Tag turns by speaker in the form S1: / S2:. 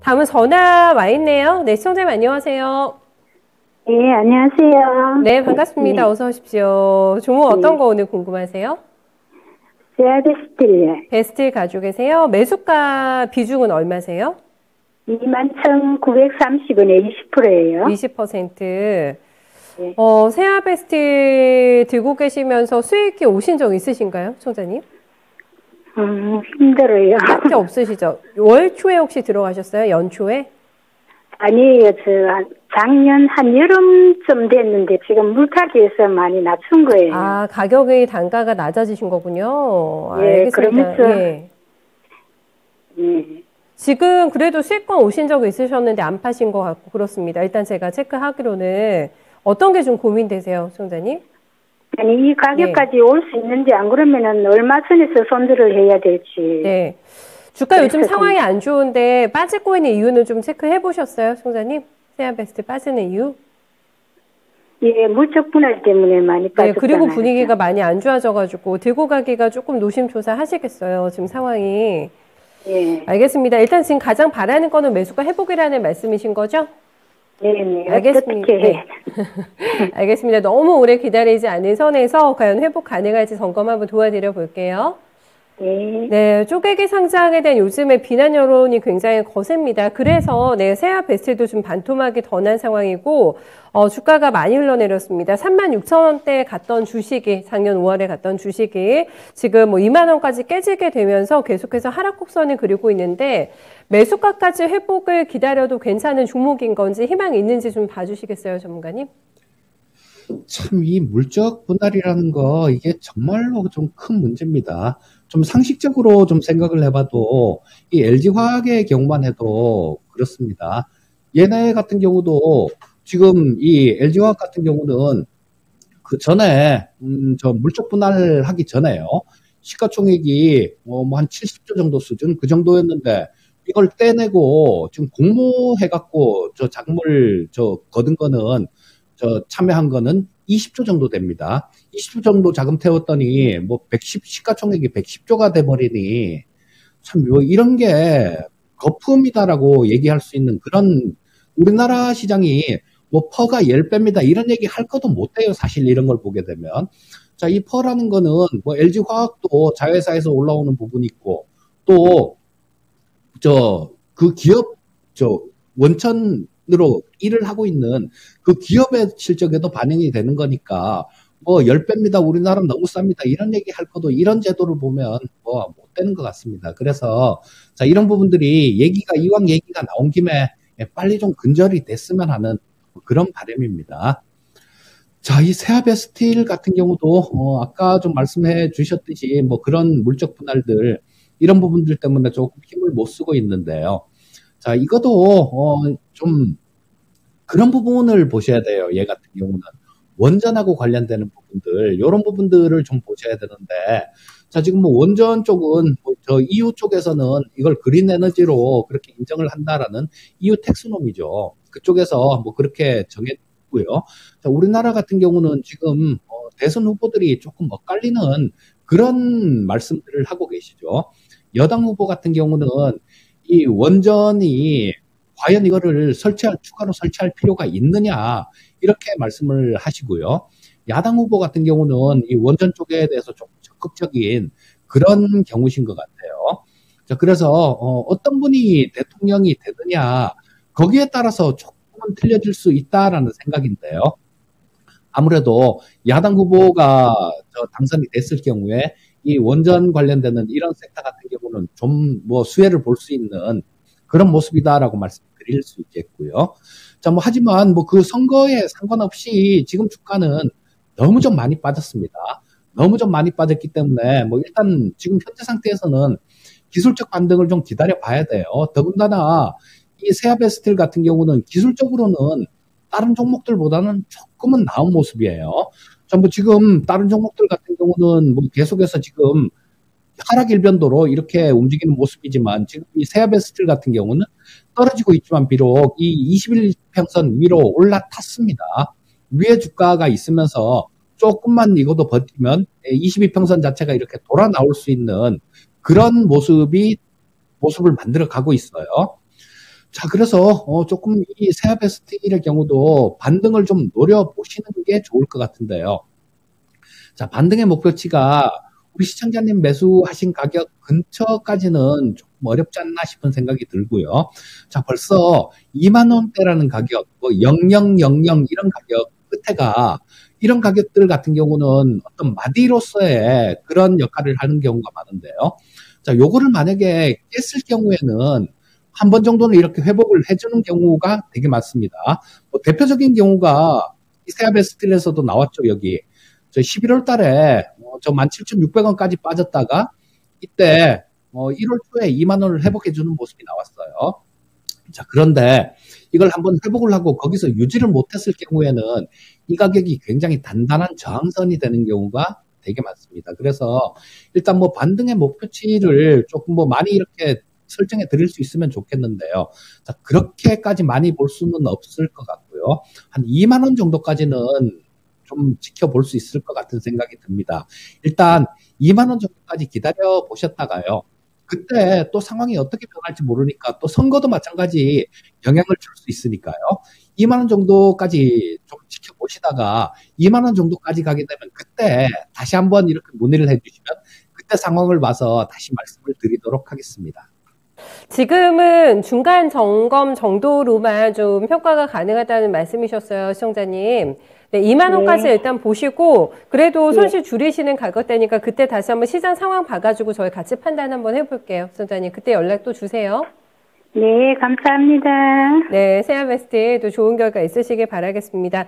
S1: 다음은 전화 와 있네요. 네, 시청자님 안녕하세요.
S2: 네, 안녕하세요.
S1: 네, 반갑습니다.
S2: 네,
S1: 어서 오십시오. 종목 어떤
S2: 네.
S1: 거 오늘 궁금하세요?
S2: 세아데스틸
S1: 베스트 가지고 계세요? 매수가 비중은 얼마세요?
S2: 21,930원에 20%예요.
S1: 20%.
S2: 네.
S1: 세아 베스트 들고 계시면서 수익이 오신 적 있으신가요, 총장님?
S2: 힘들어요.
S1: 딱히 없으시죠? 월 초에 혹시 들어가셨어요? 연초에?
S2: 아니에요. 작년 한여름쯤 됐는데 지금 물타기에서 많이 낮춘 거예요.
S1: 아, 가격의 단가가 낮아지신 거군요.
S2: 예,
S1: 알겠습니다.
S2: 그러면서,
S1: 예.
S2: 예.
S1: 지금 그래도 수익권 오신 적이 있으셨는데 안 파신 것 같고 그렇습니다. 일단 제가 체크하기로는 어떤 게 좀 고민되세요, 총장님?
S2: 아니, 이 가격까지 올 수 있는지 안 그러면은 얼마 선에서 손절을 해야 될지.
S1: 네. 주가 요즘
S2: 그래서
S1: 상황이 안 좋은데 빠지고 있는 이유는 좀 체크해 보셨어요, 총장님? 세아베스트 빠지는 이유?
S2: 예, 물적 분할 때문에 많이
S1: 네,
S2: 빠졌잖아요.
S1: 그리고 분위기가 많이 안 좋아져가지고 들고 가기가 조금 노심초사 하시겠어요, 지금 상황이.
S2: 예.
S1: 알겠습니다. 일단 지금 가장 바라는 거는 매수가 회복이라는 말씀이신 거죠?
S2: 네네.
S1: 알겠습니다.
S2: 어떻게 해.
S1: 네. 알겠습니다. 너무 오래 기다리지 않은 선에서 과연 회복 가능할지 점검 한번 도와드려 볼게요.
S2: 네.
S1: 네, 쪼개기 상장에 대한 요즘의 비난 여론이 굉장히 거셉니다. 그래서 네, 세아 베스트도 좀 반토막이 더 난 상황이고 주가가 많이 흘러내렸습니다. 36,000원대에 갔던 주식이 작년 5월에 갔던 주식이 지금 뭐 2만 원까지 깨지게 되면서 계속해서 하락 곡선을 그리고 있는데 매수가까지 회복을 기다려도 괜찮은 종목인 건지 희망이 있는지 좀 봐주시겠어요, 전문가님?
S3: 참, 이 물적 분할이라는 거, 이게 정말로 좀 큰 문제입니다. 좀 상식적으로 좀 생각을 해봐도, 이 LG화학의 경우만 해도 그렇습니다. 얘네 같은 경우도, 지금 이 LG화학 같은 경우는 그 전에, 저 물적 분할 하기 전에요. 시가총액이 뭐 한 70조 정도 수준? 그 정도였는데, 이걸 떼내고, 지금 공모해갖고, 저 작물, 거둔 거는, 참여한 거는 20조 정도 됩니다. 20조 정도 자금 태웠더니, 뭐, 시가총액이 110조가 돼버리니, 참, 뭐, 이런 게 거품이다라고 얘기할 수 있는 그런, 우리나라 시장이 뭐, 퍼가 10배입니다. 이런 얘기 할 것도 못 돼요. 사실 이런 걸 보게 되면. 자, 이 퍼라는 거는, 뭐, LG화학도 자회사에서 올라오는 부분이 있고, 또, 그 기업, 원천으로 일을 하고 있는 그 기업의 실적에도 반영이 되는 거니까, 뭐, 10배입니다. 우리나라 너무 쌉니다. 이런 얘기 할 것도 이런 제도를 보면 뭐, 못 되는 것 같습니다. 그래서, 자, 이런 부분들이 이왕 얘기가 나온 김에 빨리 좀 근절이 됐으면 하는 그런 바람입니다. 자, 이 세아베스틸 같은 경우도, 아까 좀 말씀해 주셨듯이 뭐 그런 물적 분할들, 이런 부분들 때문에 조금 힘을 못 쓰고 있는데요. 자, 이것도, 좀, 그런 부분을 보셔야 돼요. 얘 같은 경우는. 원전하고 관련되는 부분들, 이런 부분들을 좀 보셔야 되는데, 자, 지금 뭐 원전 쪽은, 저 EU 쪽에서는 이걸 그린 에너지로 그렇게 인정을 한다라는 EU 텍스노미죠. 그쪽에서 뭐 그렇게 정했고요. 자, 우리나라 같은 경우는 지금, 대선 후보들이 조금 엇갈리는 그런 말씀들을 하고 계시죠. 여당 후보 같은 경우는 이 원전이 과연 이거를 추가로 설치할 필요가 있느냐, 이렇게 말씀을 하시고요. 야당 후보 같은 경우는 이 원전 쪽에 대해서 좀 적극적인 그런 경우신 것 같아요. 자, 그래서, 어떤 분이 대통령이 되느냐, 거기에 따라서 조금은 틀려질 수 있다라는 생각인데요. 아무래도 야당 후보가 당선이 됐을 경우에 이 원전 관련되는 이런 섹터 같은 경우는 좀 뭐 수혜를 볼 수 있는 그런 모습이다라고 말씀드릴 수 있겠고요. 자, 뭐 하지만 뭐 그 선거에 상관없이 지금 주가는 너무 좀 많이 빠졌습니다. 너무 좀 많이 빠졌기 때문에 뭐 일단 지금 현재 상태에서는 기술적 반등을 좀 기다려 봐야 돼요. 더군다나 이 세아베스틸 같은 경우는 기술적으로는 다른 종목들보다는 조금은 나은 모습이에요. 전부 지금 다른 종목들 같은 경우는 뭐 계속해서 지금 하락 일변도로 이렇게 움직이는 모습이지만 지금 이 세아베스틸 같은 경우는 떨어지고 있지만 비록 이 21평선 위로 올라탔습니다. 위에 주가가 있으면서 조금만 이것도 버티면 22평선 자체가 이렇게 돌아 나올 수 있는 그런 모습을 만들어 가고 있어요. 자, 그래서 조금 이 세아베스트의 경우도 반등을 좀 노려보시는 게 좋을 것 같은데요. 자, 반등의 목표치가 우리 시청자님 매수하신 가격 근처까지는 조금 어렵지 않나 싶은 생각이 들고요. 자, 벌써 2만 원대라는 가격, 뭐 0000 이런 가격 끝에가 이런 가격들 같은 경우는 어떤 마디로서의 그런 역할을 하는 경우가 많은데요. 자, 요거를 만약에 깼을 경우에는 한 번 정도는 이렇게 회복을 해주는 경우가 되게 많습니다. 뭐 대표적인 경우가 이세아베스트에서도 나왔죠, 여기. 저 11월 달에 저 17,600원까지 빠졌다가 이때 1월 초에 2만 원을 회복해 주는 모습이 나왔어요. 자, 그런데 이걸 한번 회복을 하고 거기서 유지를 못했을 경우에는 이 가격이 굉장히 단단한 저항선이 되는 경우가 되게 많습니다. 그래서 일단 뭐 반등의 목표치를 조금 뭐 많이 이렇게 설정해 드릴 수 있으면 좋겠는데요. 자, 그렇게까지 많이 볼 수는 없을 것 같고요. 한 2만 원 정도까지는 좀 지켜볼 수 있을 것 같은 생각이 듭니다. 일단 2만 원 정도까지 기다려 보셨다가요. 그때 또 상황이 어떻게 변할지 모르니까 또 선거도 마찬가지 영향을 줄 수 있으니까요. 2만 원 정도까지 좀 지켜보시다가 2만 원 정도까지 가게 되면 그때 다시 한번 이렇게 문의를 해주시면 그때 상황을 봐서 다시 말씀을 드리도록 하겠습니다.
S1: 지금은 중간 점검 정도로만 좀 평가가 가능하다는 말씀이셨어요, 시청자님. 네, 2만 원까지
S2: 네.
S1: 일단 보시고 그래도
S2: 네.
S1: 손실 줄이시는 가격대니까 그때 다시 한번 시장 상황 봐가지고 저희 같이 판단 한번 해볼게요, 시청자님. 그때 연락 또 주세요.
S2: 네, 감사합니다.
S1: 네, 세아베스트도 좋은 결과 있으시길 바라겠습니다.